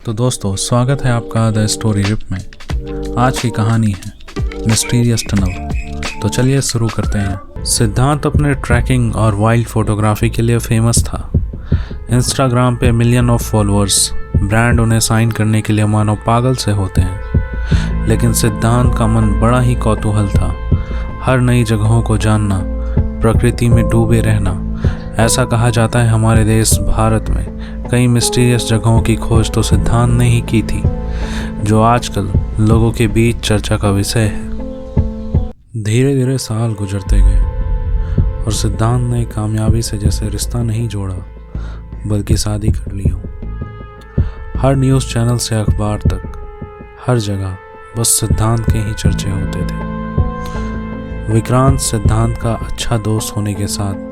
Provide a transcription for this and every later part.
तो दोस्तों, स्वागत है आपका द स्टोरी रिप में। आज की कहानी है मिस्टीरियस टनल। तो चलिए शुरू करते हैं। सिद्धांत अपने ट्रैकिंग और वाइल्ड फोटोग्राफी के लिए फेमस था। इंस्टाग्राम पे मिलियन ऑफ फॉलोअर्स, ब्रांड उन्हें साइन करने के लिए मानो पागल से होते हैं। लेकिन सिद्धांत का मन बड़ा ही कौतूहल था। हर नई जगहों को जानना, प्रकृति में डूबे रहना। ऐसा कहा जाता है हमारे देश भारत में कई मिस्टीरियस जगहों की खोज तो सिद्धांत ने ही की थी, जो आजकल लोगों के बीच चर्चा का विषय है। धीरे धीरे साल गुजरते गए और सिद्धांत ने कामयाबी से जैसे रिश्ता नहीं जोड़ा बल्कि शादी कर ली हो। हर न्यूज़ चैनल से अखबार तक, हर जगह बस सिद्धांत के ही चर्चे होते थे। विक्रांत सिद्धांत का अच्छा दोस्त होने के साथ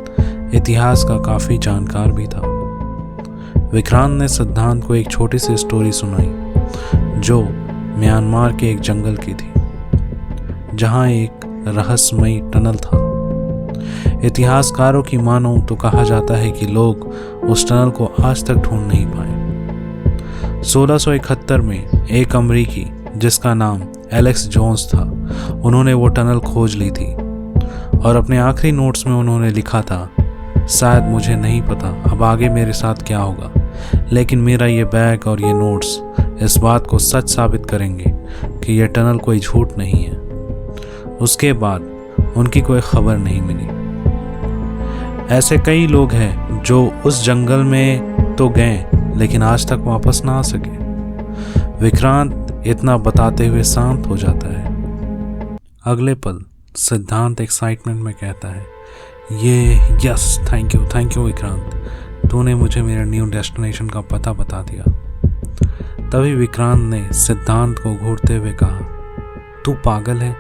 इतिहास का काफ़ी जानकार भी था। विक्रांत ने सिद्धांत को एक छोटी सी स्टोरी सुनाई जो म्यांमार के एक जंगल की थी, जहां एक रहस्यमयी टनल था। इतिहासकारों की मानो तो कहा जाता है कि लोग उस टनल को आज तक ढूंढ नहीं पाए। 1671 में एक अमरीकी जिसका नाम एलेक्स जोन्स था, उन्होंने वो टनल खोज ली थी और अपने आखिरी नोट्स में उन्होंने लिखा था, शायद मुझे नहीं पता अब आगे मेरे साथ क्या होगा, लेकिन मेरा ये बैग और ये नोट्स इस बात को सच साबित करेंगे कि यह टनल कोई झूठ नहीं है। उसके बाद उनकी कोई खबर नहीं मिली। ऐसे कई लोग हैं जो उस जंगल में तो गए लेकिन आज तक वापस ना आ सके। विक्रांत इतना बताते हुए शांत हो जाता है। अगले पल सिद्धांत एक्साइटमेंट में कहता है, ये यस, थैंक यू विक्रांत, तूने मुझे मेरे न्यू डेस्टिनेशन का पता बता दिया। तभी विक्रांत ने सिद्धांत को घूरते हुए कहा, तू पागल है?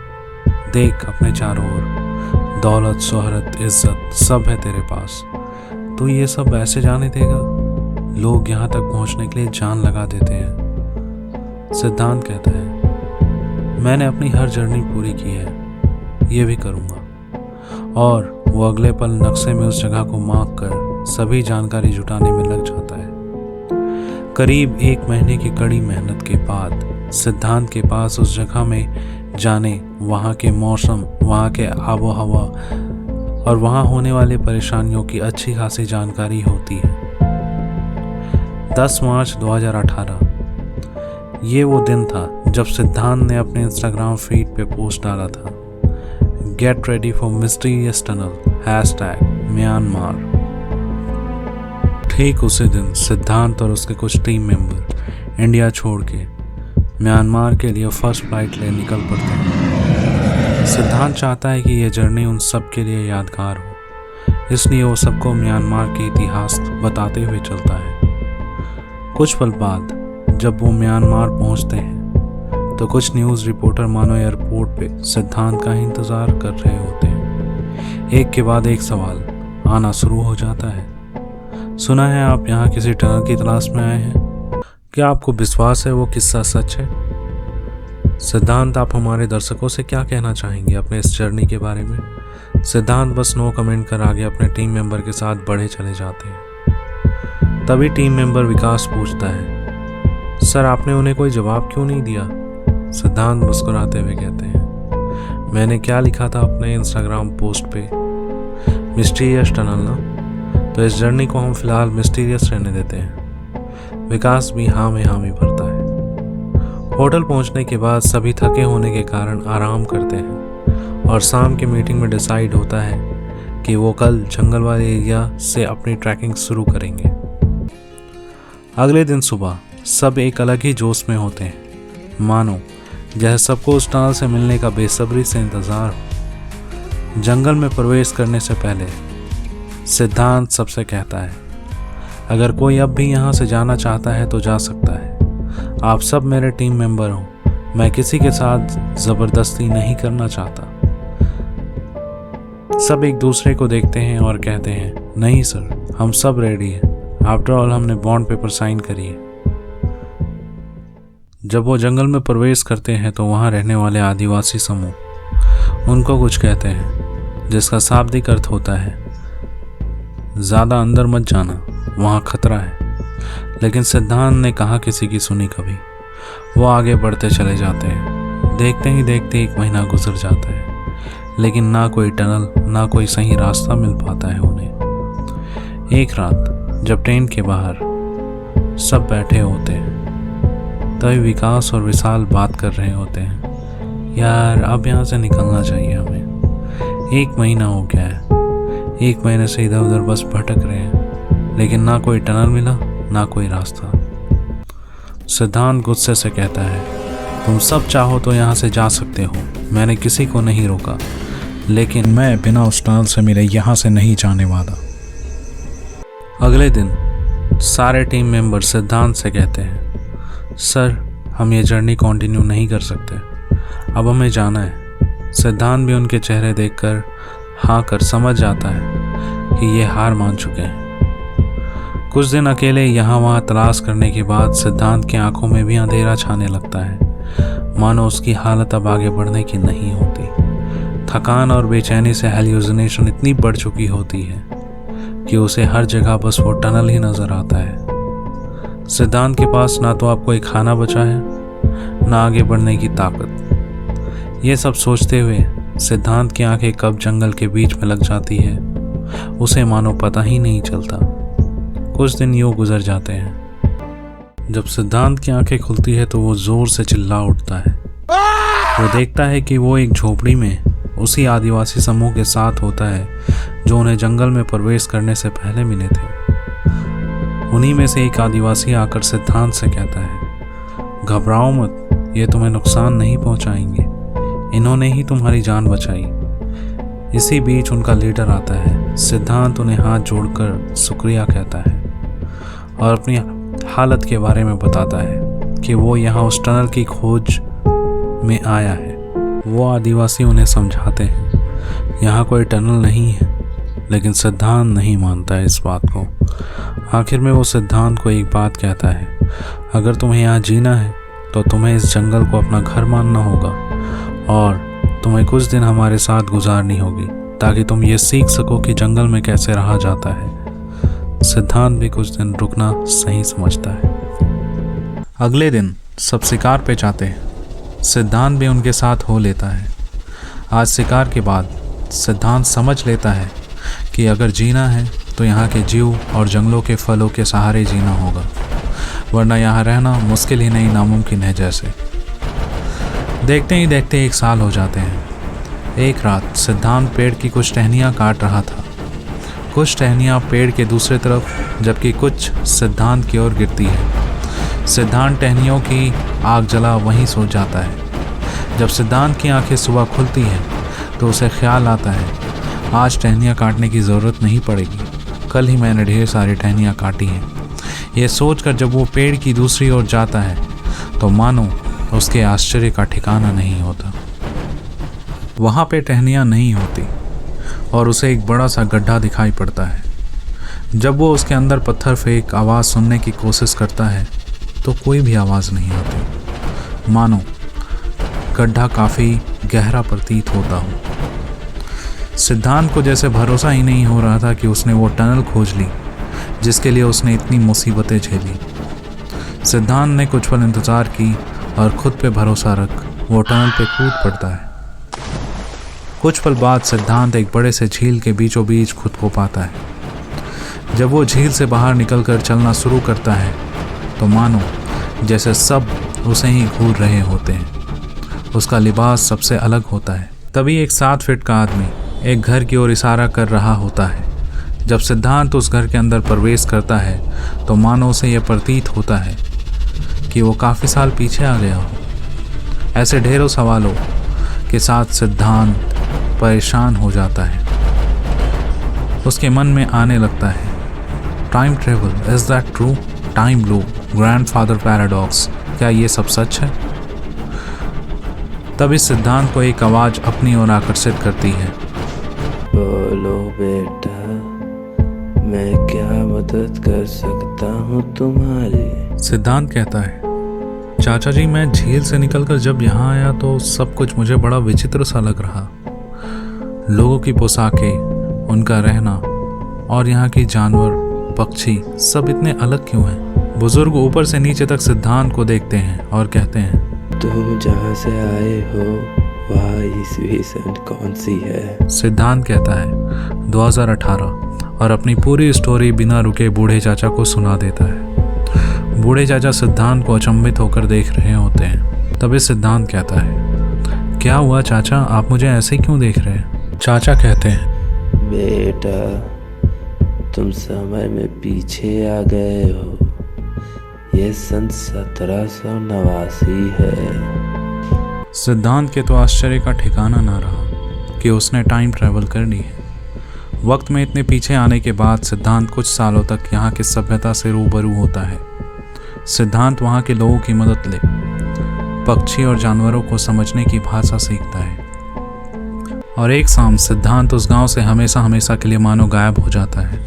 देख अपने चारों ओर, दौलत, शोहरत, इज्जत सब है तेरे पास। तू ये सब ऐसे जाने देगा? लोग यहाँ तक पहुँचने के लिए जान लगा देते हैं। सिद्धांत कहता है, मैंने अपनी हर जर्नी पूरी की है, ये भी करूँगा। और वो अगले पल नक्शे में उस जगह को मार्क कर सभी जानकारी जुटाने में लग जाता है। करीब 1 महीने की कड़ी मेहनत के बाद सिद्धांत के पास उस जगह में जाने, वहाँ के मौसम, वहाँ के आबो हवा और वहाँ होने वाली परेशानियों की अच्छी खासी जानकारी होती है। 10 मार्च 2018 ये वो दिन था जब सिद्धांत ने अपने इंस्टाग्राम फीड पे पोस्ट डाला था, get ready for mysterious tunnel #Myanmar. ठीक उसी दिन सिद्धांत और उसके कुछ टीम मेंबर इंडिया छोड़ के म्यांमार के लिए फर्स्ट फ्लाइट ले निकल पड़ते हैं। सिद्धांत चाहता है कि यह जर्नी उन सब के लिए यादगार हो, इसलिए वो सबको म्यांमार के इतिहास बताते हुए चलता है। कुछ पल बाद जब वो म्यांमार पहुंचते हैं तो कुछ न्यूज़ रिपोर्टर मानो एयरपोर्ट पे सिद्धांत का इंतज़ार कर रहे होते हैं। एक के बाद एक सवाल आना शुरू हो जाता है। सुना है आप यहाँ किसी टनल की तलाश में आए हैं? क्या आपको विश्वास है वो किस्सा सच है? सिद्धांत, आप हमारे दर्शकों से क्या कहना चाहेंगे अपने इस जर्नी के बारे में? सिद्धांत बस नो कमेंट कर आगे अपने टीम मेंबर के साथ बढ़े चले जाते हैं। तभी टीम मेंबर विकास पूछता है, सर आपने उन्हें कोई जवाब क्यों नहीं दिया? सिद्धांत मुस्कुराते हुए कहते हैं, मैंने क्या लिखा था अपने इंस्टाग्राम पोस्ट पे, मिस्टीरियस टनल ना, तो इस जर्नी को हम फिलहाल मिस्टीरियस रहने देते हैं। विकास भी हाँ में हामी भरता है। होटल पहुंचने के बाद सभी थके होने के कारण आराम करते हैं और शाम की मीटिंग में डिसाइड होता है कि वो कल जंगल वाले एरिया से अपनी ट्रैकिंग शुरू करेंगे। अगले दिन सुबह सब एक अलग ही जोश में होते हैं, मानो जैसे सबको उस टनल से मिलने का बेसब्री से इंतजार हो। जंगल में प्रवेश करने से पहले सिद्धांत सबसे कहता है, अगर कोई अब भी यहाँ से जाना चाहता है तो जा सकता है। आप सब मेरे टीम मेंबर हो, मैं किसी के साथ जबरदस्ती नहीं करना चाहता। सब एक दूसरे को देखते हैं और कहते हैं, नहीं सर, हम सब रेडी हैं। आफ्टर ऑल हमने बॉन्ड पेपर साइन करी है। जब वो जंगल में प्रवेश करते हैं तो वहाँ रहने वाले आदिवासी समूह उनको कुछ कहते हैं, जिसका शाब्दिक अर्थ होता है, ज़्यादा अंदर मत जाना, वहाँ खतरा है। लेकिन सिद्धांत ने कहाँ किसी की सुनी कभी। वो आगे बढ़ते चले जाते हैं। देखते ही देखते 1 महीना गुजर जाता है, लेकिन ना कोई टनल ना कोई सही रास्ता मिल पाता है उन्हें। एक रात जब ट्रेन के बाहर सब बैठे होते हैं, तभी विकास और विशाल बात कर रहे होते हैं, यार अब यहाँ से निकलना चाहिए हमें। 1 महीना हो गया है, 1 महीने से इधर उधर बस भटक रहे हैं, लेकिन ना कोई टनल मिला ना कोई रास्ता। सिद्धांत गुस्से से कहता है, तुम सब चाहो तो यहाँ से जा सकते हो, मैंने किसी को नहीं रोका, लेकिन मैं बिना उस टनल से मिले यहाँ से नहीं जाने वाला। अगले दिन सारे टीम मेंबर सिद्धांत से कहते हैं, सर हम ये जर्नी कंटिन्यू नहीं कर सकते, अब हमें जाना है। सिद्धांत भी उनके चेहरे देखकर हाँ कर समझ जाता है कि ये हार मान चुके हैं। कुछ दिन अकेले यहाँ वहाँ तलाश करने के बाद सिद्धांत की आंखों में भी अंधेरा छाने लगता है, मानो उसकी हालत अब आगे बढ़ने की नहीं होती। थकान और बेचैनी से हेल्यूसिनेशन इतनी बढ़ चुकी होती है कि उसे हर जगह बस वो टनल ही नजर आता है। सिद्धांत के पास ना तो अब कोई खाना बचा है ना आगे बढ़ने की ताकत। ये सब सोचते हुए सिद्धांत की आंखें कब जंगल के बीच में लग जाती है उसे मानो पता ही नहीं चलता। कुछ दिन यूं गुजर जाते हैं। जब सिद्धांत की आंखें खुलती है तो वो जोर से चिल्ला उठता है। वो देखता है कि वो एक झोपड़ी में उसी आदिवासी समूह के साथ होता है जो उन्हें जंगल में प्रवेश करने से पहले मिले थे। उन्हीं में से एक आदिवासी आकर सिद्धांत से कहता है, घबराओ मत, ये तुम्हें नुकसान नहीं पहुंचाएंगे, इन्होंने ही तुम्हारी जान बचाई। इसी बीच उनका लीडर आता है। सिद्धांत उन्हें हाथ जोड़कर शुक्रिया कहता है और अपनी हालत के बारे में बताता है कि वो यहाँ उस टनल की खोज में आया है। वो आदिवासी उन्हें समझाते हैं यहाँ कोई टनल नहीं है, लेकिन सिद्धांत नहीं मानता है इस बात को। आखिर में वो सिद्धांत को एक बात कहता है, अगर तुम्हें यहाँ जीना है तो तुम्हें इस जंगल को अपना घर मानना होगा और तुम्हें कुछ दिन हमारे साथ गुजारनी होगी ताकि तुम ये सीख सको कि जंगल में कैसे रहा जाता है। सिद्धांत भी कुछ दिन रुकना सही समझता है। अगले दिन सब शिकार पे जाते हैं। सिद्धांत भी उनके साथ हो लेता है। आज शिकार के बाद सिद्धांत समझ लेता है कि अगर जीना है तो यहाँ के जीव और जंगलों के फलों के सहारे जीना होगा, वरना यहाँ रहना मुश्किल ही नहीं नामुमकिन है जैसे। देखते ही देखते 1 साल हो जाते हैं। एक रात सिद्धांत पेड़ की कुछ टहनियाँ काट रहा था। कुछ टहनियाँ पेड़ के दूसरे तरफ, जबकि कुछ सिद्धांत की ओर गिरती है। सिद्धांत टहनियों की आग जला वहीं सो जाता है। जब सिद्धांत की आंखें सुबह खुलती हैं तो उसे ख्याल आता है, आज टहनियाँ काटने की ज़रूरत नहीं पड़ेगी, कल ही मैंने ढेर सारी टहनियाँ काटी हैं। ये सोचकर जब वो पेड़ की दूसरी ओर जाता है तो मानो उसके आश्चर्य का ठिकाना नहीं होता। वहाँ पे टहनियाँ नहीं होती और उसे एक बड़ा सा गड्ढा दिखाई पड़ता है। जब वो उसके अंदर पत्थर फेंक आवाज़ सुनने की कोशिश करता है तो कोई भी आवाज़ नहीं आती, मानो गड्ढा काफ़ी गहरा प्रतीत होता हो। सिद्धांत को जैसे भरोसा ही नहीं हो रहा था कि उसने वो टनल खोज ली जिसके लिए उसने इतनी मुसीबतें झेली। सिद्धांत ने कुछ पल इंतज़ार की और खुद पे भरोसा रख वो टनल पे कूद पड़ता है। कुछ पल बाद सिद्धांत एक बड़े से झील के बीचों बीच खुद को पाता है। जब वो झील से बाहर निकलकर चलना शुरू करता है तो मानो जैसे सब उसे ही घूर रहे होते हैं। उसका लिबास सबसे अलग होता है। तभी एक 7 फीट का आदमी एक घर की ओर इशारा कर रहा होता है। जब सिद्धांत उस घर के अंदर प्रवेश करता है तो मानो उसे यह प्रतीत होता है कि वो काफ़ी साल पीछे आ गया हो। ऐसे ढेरों सवालों के साथ सिद्धांत परेशान हो जाता है। उसके मन में आने लगता है, time travel, is that true? Time loop, grandfather paradox, क्या ये सब सच है? तभी सिद्धांत को एक आवाज़ अपनी ओर आकर्षित करती है। बोलो बेटा, मैं क्या मदद कर सकता हूँ तुम्हारी? सिद्धांत कहता है, चाचा जी मैं झील से निकलकर जब यहाँ आया तो सब कुछ मुझे बड़ा विचित्र सा लग रहा। लोगों की पोशाकें, उनका रहना और यहाँ के जानवर, पक्षी सब इतने अलग क्यों हैं? बुजुर्ग ऊपर से नीचे तक सिद्धांत को देखते हैं और कहते हैं, तुम जहाँ से आए हो वह ईस्वी सन कौन सी है? सिद्धांत कहता है 2018 और अपनी पूरी स्टोरी बिना रुके बूढ़े चाचा को सुना देता है। बूढ़े चाचा सिद्धांत को अचंभित होकर देख रहे होते हैं। तभी सिद्धांत कहता है, क्या हुआ चाचा, आप मुझे ऐसे क्यों देख रहे हैं? चाचा कहते हैं, बेटा तुम समय में पीछे आ गए हो। ये सन 1789 है। सिद्धांत के तो आश्चर्य का ठिकाना ना रहा कि उसने टाइम ट्रैवल कर ली है। वक्त में इतने पीछे आने के बाद सिद्धांत कुछ सालों तक यहाँ की सभ्यता से रूबरू होता है। सिद्धांत वहाँ के लोगों की मदद ले पक्षी और जानवरों को समझने की भाषा सीखता है। और एक शाम सिद्धांत उस गांव से हमेशा हमेशा के लिए मानो गायब हो जाता है।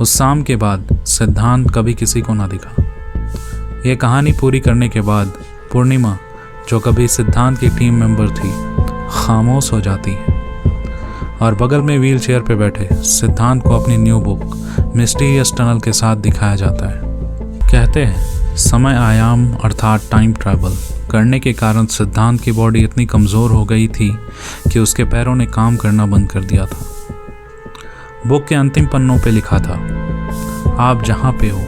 उस शाम के बाद सिद्धांत कभी किसी को ना दिखा। ये कहानी पूरी करने के बाद पूर्णिमा, जो कभी सिद्धांत की टीम मेंबर थी, खामोश हो जाती है और बगल में व्हील चेयर पर बैठे सिद्धांत को अपनी न्यू बुक मिस्टीरियस टनल के साथ दिखाया जाता है। कहते हैं समय आयाम अर्थात टाइम ट्रैवल करने के कारण सिद्धांत की बॉडी इतनी कमज़ोर हो गई थी कि उसके पैरों ने काम करना बंद कर दिया था। बुक के अंतिम पन्नों पे लिखा था, आप जहाँ पे हो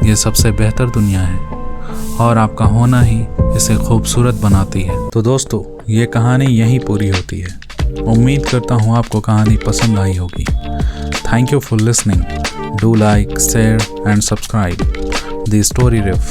ये सबसे बेहतर दुनिया है और आपका होना ही इसे खूबसूरत बनाती है। तो दोस्तों, ये कहानी यहीं पूरी होती है। उम्मीद करता हूँ आपको कहानी पसंद आई होगी। Thank you for listening. Do like, share and subscribe the story reef.